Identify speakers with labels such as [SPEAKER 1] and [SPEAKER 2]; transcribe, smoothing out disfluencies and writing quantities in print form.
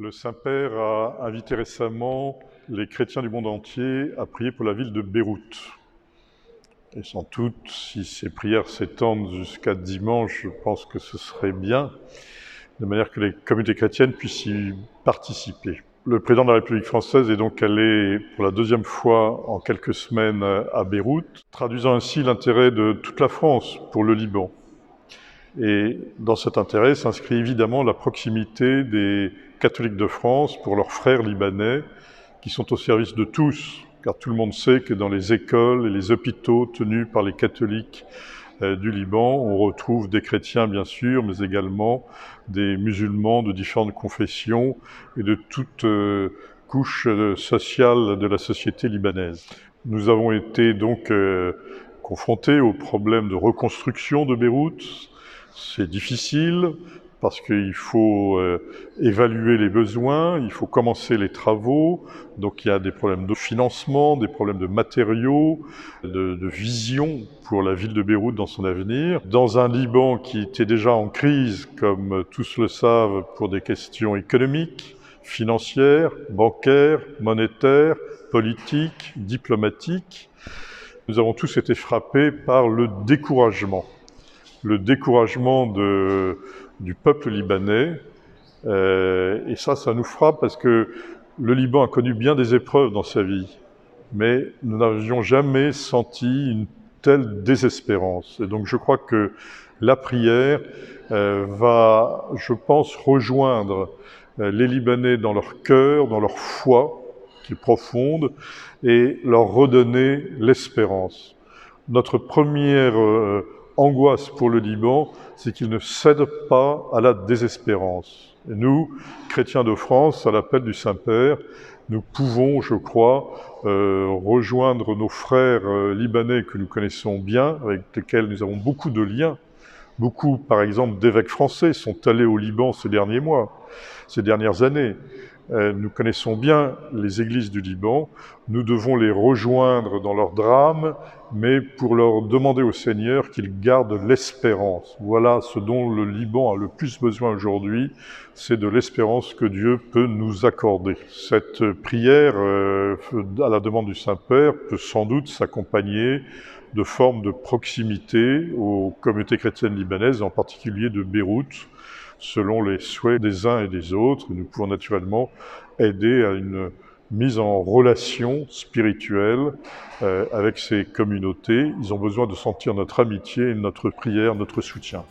[SPEAKER 1] Le Saint-Père a invité récemment les chrétiens du monde entier à prier pour la ville de Beyrouth. Et sans doute, si ces prières s'étendent jusqu'à dimanche, je pense que ce serait bien, de manière que les communautés chrétiennes puissent y participer. Le président de la République française est donc allé pour la deuxième fois en quelques semaines à Beyrouth, traduisant ainsi l'intérêt de toute la France pour le Liban. Et dans cet intérêt s'inscrit évidemment la proximité des catholiques de France pour leurs frères libanais qui sont au service de tous, car tout le monde sait que dans les écoles et les hôpitaux tenus par les catholiques du Liban, on retrouve des chrétiens bien sûr, mais également des musulmans de différentes confessions et de toutes couches sociales de la société libanaise. Nous avons été donc confrontés au problème de reconstruction de Beyrouth. C'est difficile parce qu'il faut évaluer les besoins, il faut commencer les travaux, donc il y a des problèmes de financement, des problèmes de matériaux, de vision pour la ville de Beyrouth dans son avenir. Dans un Liban qui était déjà en crise, comme tous le savent, pour des questions économiques, financières, bancaires, monétaires, politiques, diplomatiques, nous avons tous été frappés par le découragement du peuple libanais. Et ça nous frappe parce que le Liban a connu bien des épreuves dans sa vie, mais nous n'avions jamais senti une telle désespérance. Et donc je crois que la prière va, je pense, rejoindre les Libanais dans leur cœur, dans leur foi, qui est profonde, et leur redonner l'espérance. Notre première angoisse pour le Liban, c'est qu'il ne cède pas à la désespérance. Et nous, chrétiens de France, à l'appel du Saint-Père, nous pouvons, je crois, rejoindre nos frères libanais que nous connaissons bien, avec lesquels nous avons beaucoup de liens. Beaucoup, par exemple, d'évêques français sont allés au Liban ces derniers mois, ces dernières années. Nous connaissons bien les églises du Liban, nous devons les rejoindre dans leur drame, mais pour leur demander au Seigneur qu'il garde l'espérance. Voilà ce dont le Liban a le plus besoin aujourd'hui, c'est de l'espérance que Dieu peut nous accorder. Cette prière à la demande du Saint-Père peut sans doute s'accompagner de formes de proximité aux communautés chrétiennes libanaises, en particulier de Beyrouth, selon les souhaits des uns et des autres. Nous pouvons naturellement aider à une mise en relation spirituelle avec ces communautés. Ils ont besoin de sentir notre amitié, notre prière, notre soutien.